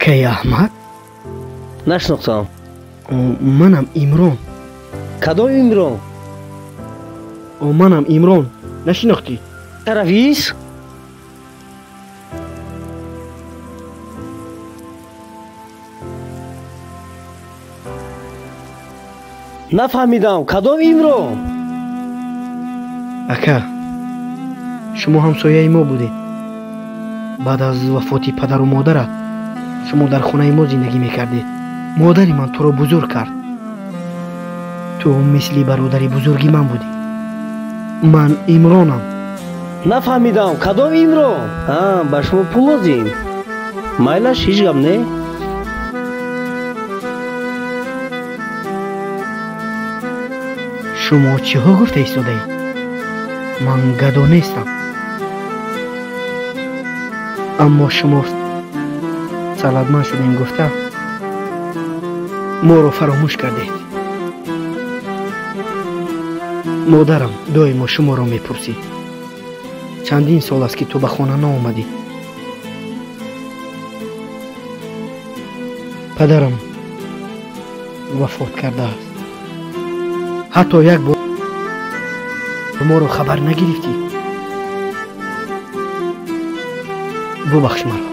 акаи Аҳмад? Нашнохтам. Манам Имрон. Кадом Имрон? Манам Имрон. Нашинохтӣ? Тарафис? Нафаҳмидам. Кадом Имрон? Ака, шумо ҳамсояи мо будед. баъд аз вафоти падару модарат шумо дар хонаи мо зиндагӣ мекардед. модари ман туро бузург кард. ту мисли бародари бузурги ман будӣ. ман Имронам. Нафаҳмидам. Кадом Имрон? Ба шумо пул лозим. Майлаш ҳеҷ гап не? шумо чиҳо гуфта истодаед? ман гадо нестам. аммо шумо салатманд шудем гуфта моро фаромӯш кардед. модарам доимо шуморо мепурсид чандин сол аст ки ту ба хона наомадӣ. падарам вафот кардааст. ҳатто як бор моро хабар нагирифтӣ. бубахш маро.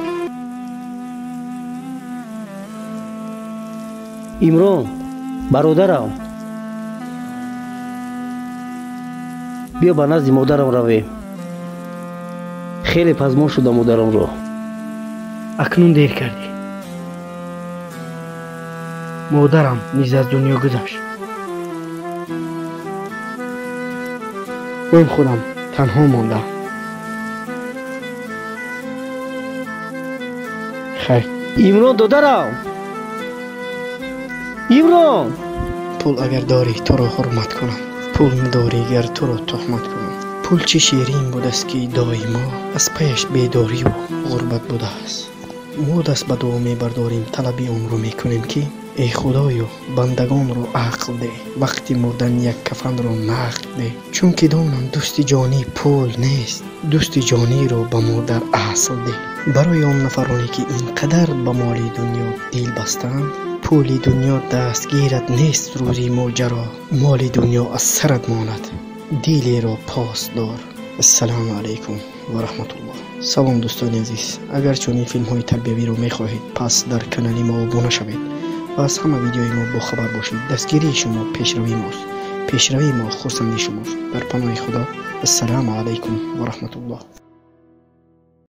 Имрон, бародарам. биё ба назди модарам равем. хеле пазмон шуда модарамро. акнун дер кардӣ. модарам низ аз дунё гузашт. ман худам танҳо мондам. хайр. Имрон додарам. Имрон. пул агар дорӣ туро ҳурмат кунам. пул надорӣ гар туро тухмат кунам. пул чӣ ширин будааст ки доимо аз паяш бедорию ғурбат будааст. мо даст ба дуо мебардорем, талаби онро мекунем ки эй худоё бандагонро ақл де, вақти мурдан як кафанро нақд де. чунки донам дӯсти ҷонӣ пул нест, дӯсти ҷониро ба модар асл де. барои он нафароне ки ин қадар ба моли дунё дил бастанд, пули дунё дастгират нест рӯзи моҷаро. моли дунё аз сарат монад, дилеро пос дор. ассалому алайкум ва раҳматуллоҳ. салом дӯстони азиз, агар чунин филмҳои тарбиявиро мехоҳед, пас дар канали мо обуна шавед ва аз ҳама видеои мо бохабар бошед. дастгирии шумо пешравии мост, пешравии мо хурсандии шумост. дар паноҳи худо. ассалому алайкум ва раҳматуллоҳ.